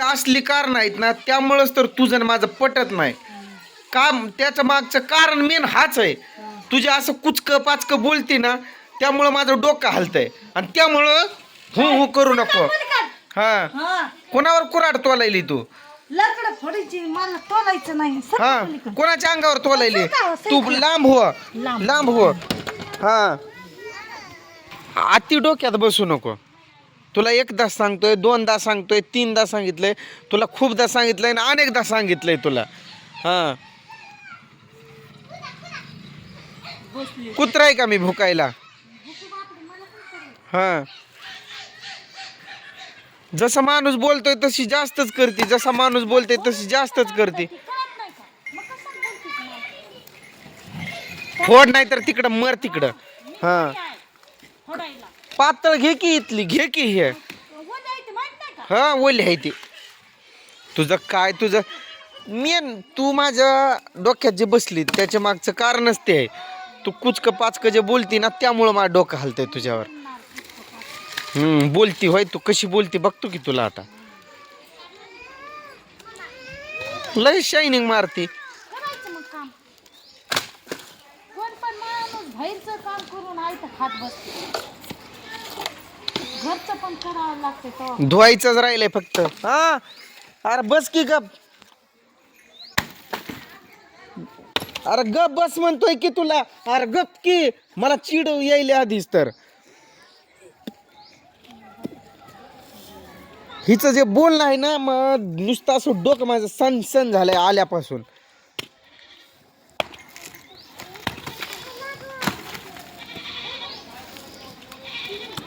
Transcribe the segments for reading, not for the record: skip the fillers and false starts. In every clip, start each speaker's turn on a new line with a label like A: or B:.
A: असली कारण आहेत ना, त्यामुळंच तर तुझं आणि माझं पटत नाही. का त्याचं मागचं कारण मेन हाच आहे. तुझे असं कुचकं पाचकं बोलती ना, त्यामुळं माझं डोकं हलतंय आणि त्यामुळं हो करू नको. हा, कोणावर कुराड तोलायली तू?
B: लाकडं फोडायची मला तोलायचं नाही.
A: हा, कोणाच्या अंगावर तोलायली? तू लांब हो, लांब हो. हा, अति डोक्यात बसू नको. तुला एकदा सांगतोय, दोनदा सांगतोय, तीनदा सांगितलंय, तुला खूपदा सांगितलंय आणि अनेकदा सांगितलंय तुला. हा, कुत्रा आहे का मी भुकायला? हा, जसा माणूस बोलतोय तशी जास्तच करते, जसा माणूस बोलतोय तशी जास्तच करते. फोड नाही तर तिकडं मर तिकडं. हा, पातळ घे की इथली, घे की हे. हा, ओली आहे ती. तुझं काय तुझं मेन तू माझ्या डोक्यात जे बसली त्याच्या मागचं कारणच ते आहे. तू कुचकं पाचकं जे बोलती ना, त्यामुळं माझं डोकं हलतंय तुझ्यावर. बोलती होय, तू कशी बोलती बघतो की तुला आता. लय शायनिंग मारती.
B: बाहेरचं काम करून आयतं खात बसते. घरचं पण करावं लागते.
A: धुवायचंच राहिलंय फक्त. हा, अरे बस की गप. अरे गप बस म्हणतोय की तुला. अरे गप की, मला चिड यायला आधीच तर. हिचं जे बोलणं आहे ना, मग नुसतं असं डोकं माझं सण सण झालंय आल्यापासून.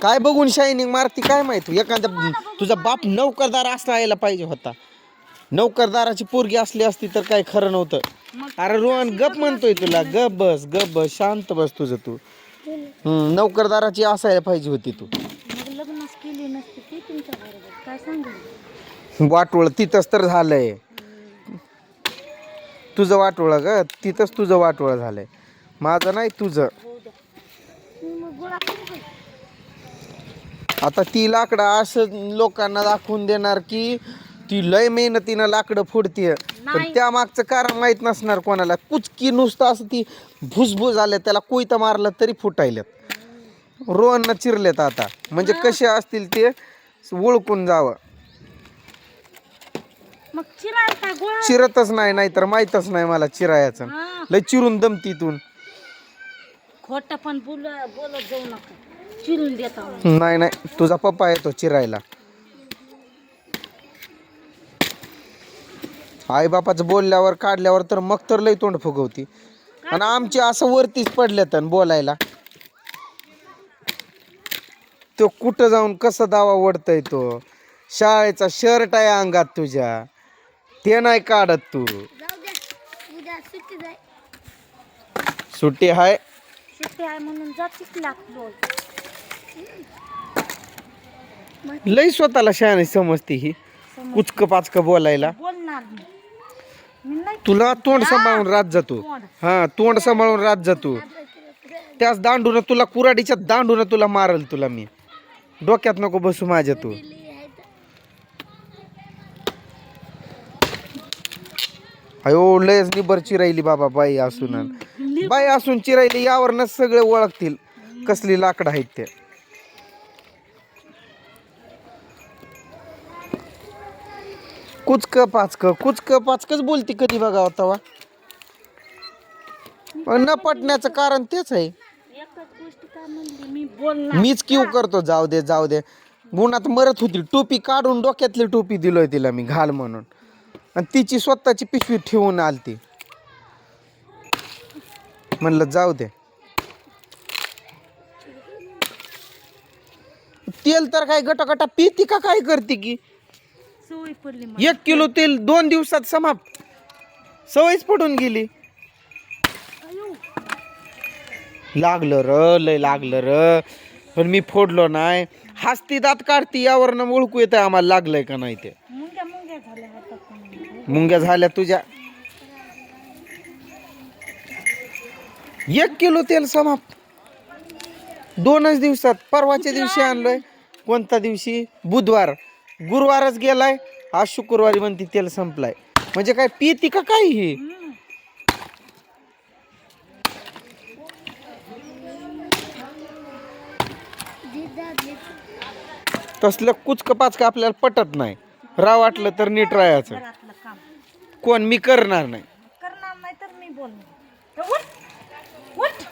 A: काय बघून शायनिंग मारती काय माहिती. एखादा तुझा बाप नौकरदार असायला पाहिजे होता. नौकरदाराची पोरगी असली असती तर काय खरं नव्हतं. अरे रोहन गप म्हणतोय तुला, गप बस, गप बस, शांत बस तुझं तू. नौकरदाराची असायला पाहिजे होती तू.
B: लग्नच केली नसती ती तुमच्या बरोबर काय सांगू.
A: वाटोळ तिथंच तर झालंय तुझं वाटोळ ग. तिथंच तुझं वाटोळ झालंय, माझं नाही तुझं. आता ती लाकडं असं लोकांना दाखवून देणार की ती लय मेहनतीनं लाकडं फोडतीय, पण त्या मागचं कारण माहित नसणार कोणाला. कुचकी नुसतं असं ती भुसभुस आल्या, त्याला कोयता मारलं तरी फुटायल्यात. रोहननं चिरलेत आता, म्हणजे कसे असतील ते ओळखून जावं.
B: मग चिरायचा गोळा
A: चिरतच नाही, नाहीतर माहीतच नाही मला चिरायचं. लय चिरून दमतीतून.
B: खोटं पण बोलत जाऊ नका, चिरून देता.
A: नाही नाही, तुझा पप्पा येतो चिरायला. आई बापाचं बोलल्यावर काढल्यावर तर मग तर लय तोंड फुगवती. आणि आमची असं वरतीच पडल्यात बोलायला. तो कुठं जाऊन कसं दावा ओढतय तो. शाळेचा शर्ट आहे अंगात तुझ्या, ते नाही काढत तू. सुट्टी हाय,
B: सुट्टी आहे म्हणून जातीच लागलो.
A: लय स्वतःला शहाणी समजते ही, कुचक पाचक बोलायला.
B: बोलणार मी नाही.
A: तुला तोंड सांभाळून रात जातो. हा, तोंड सांभाळून रात जातो. त्याच दांडून तुला, कुराडीच्या दांडून तुला मारल तुला मी. डोक्यात नको बसू माझ्या तू. अयो लयच निबर चिरायली बाबा बाई असून. बाई असून चिरायली यावरनच सगळे ओळखतील कसली लाकडं आहेत ते. कुचक पाचकच बोलती कधी बघा तवा. न पटण्याचं कारण तेच आहे. मीच क्यू करतो, जाऊ दे जाऊ दे. गुणात मरत होती, टोपी काढून डोक्यातली टोपी दिलोय तिला मी घाल म्हणून, आणि तिची स्वतःची पिशवी ठेवून आलती. म्हणलं जाऊ दे. तेल तर काय गटागटा पिती का काय करते की. 1 किलो तेल 2 दिवसात समाप्त. सवयच पडून गेली. लागलं र, लय लागलं र, पण मी फोडलो नाही. हसती दात काढती, यावरनं ओळखू येतं आम्हाला लागलंय का नाही ते. मुंग्या झाल्या तुझ्या. 1 किलो तेल समाप्त 2च दिवसात. परवाच्या दिवशी आणलोय. कोणत्या दिवशी? बुधवार. गुरुवारच गेलाय, आज शुक्रवारी म्हणते तेल संपलाय. म्हणजे काय पिती का काय ही? तसलं कुचक पाचक आपल्याला पटत नाही. राव वाटलं तर नीट राहायचं.
B: घरातलं काम
A: कोण मी करणार नाही.
B: करणार नाही तर मी बोलणार. उठ उठ.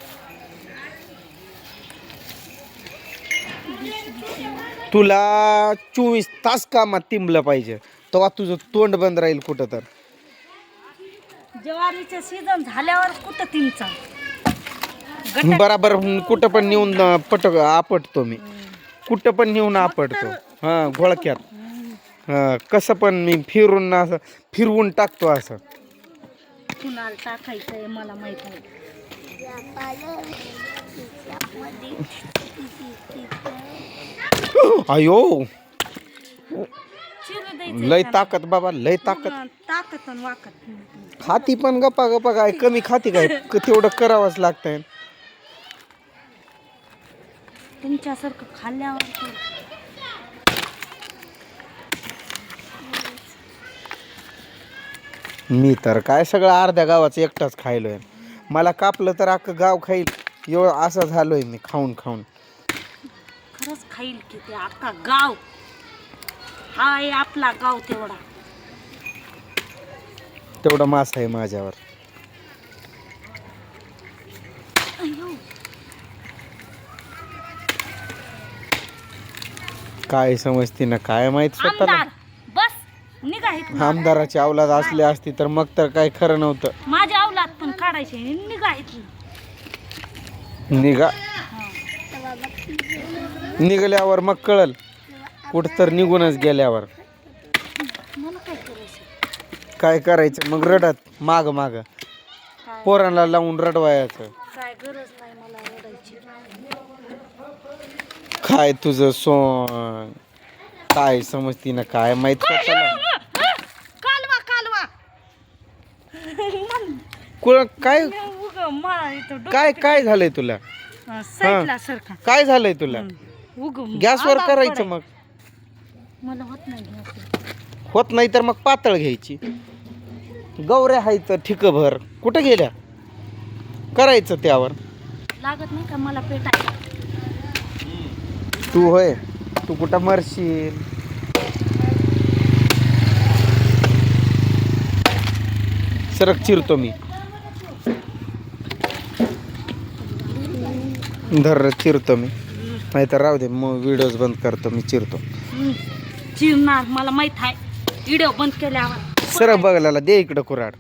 A: तुला 24 तास कामात तिंबलं पाहिजे तेव्हा तुझं तोंड बंद राहील कुठं तर.
B: ज्वारीचं सीझन झाल्यावर कुठं तिमचा
A: बराबर कुठं पण नेऊन आपटतो मी. कुठं पण नेऊन आपटतो. हा घोळक्यात. हा कसं पण मी फिरून असं फिरवून टाकतो असं.
B: कुणाला टाकायचंय मला माहित नाही.
A: अयो
B: चिरू द्यायचं
A: लय ताकद बाबा लय ताकद.
B: ताकद आणि वाकत.
A: खाती पण गप्पा गप्पा काय कमी खाती काय तेवढं करावंच लागतंय.
B: तुमच्यासारखं खाल्ल्यावर तर
A: मी तर काय सगळं अर्ध्या गावाचं एकटाच खायलोय. मला कापलं तर अख्खं गाव खाईल एवढं असं झालोय मी खाऊन खाऊन.
B: खरंच खाईल की ते अख्खा गाव. हा आहे आपला गाव तेवढा.
A: तेवढा मास आहे माझ्यावर.
B: अयो
A: काय समजते ना काय माहित स्वतःला.
B: आमदार बस निघा इथून.
A: आमदाराची अवलाद असली असती तर मग तर काय खरं नव्हतं.
B: माझी अवलाद पण काढायची निघा इथून.
A: निघा निघाल्यावर मग कळल कुठं तर निघूनच गेल्यावर
B: मला काय करायचं.
A: काय करायचं मग रडत माग माग
B: काय
A: पोरांना लावून रडवायचं.
B: काय गरज नाही मला रडायची.
A: काय तुझं सोंग काय समजती ना काय माहित स्वतःला.
B: कालवा कालवा.
A: काय
B: मला इथं
A: काय काय झालंय तुला?
B: साईडला सरका.
A: काय झालंय तुला?
B: उग
A: गॅसवर करायचं मग.
B: मला होत नाही गॅसवर.
A: होत नाही तर मग पातळ घ्यायची. गौऱ्या हायत ठिकभर कुठं गेल्या? करायचं त्यावर.
B: लागत नाही का मला पेटायला.
A: तू होय तू कुठं मरशील. सरक चिरतो मी. धर चिरतो मी. नाही तर राहू दे मग व्हिडिओज बंद करतो मी चिरतो.
B: चिरणार मला माहित आहे. व्हिडिओ बंद केल्यावर
A: सरक बघायला दे इकडं कुऱ्हाड.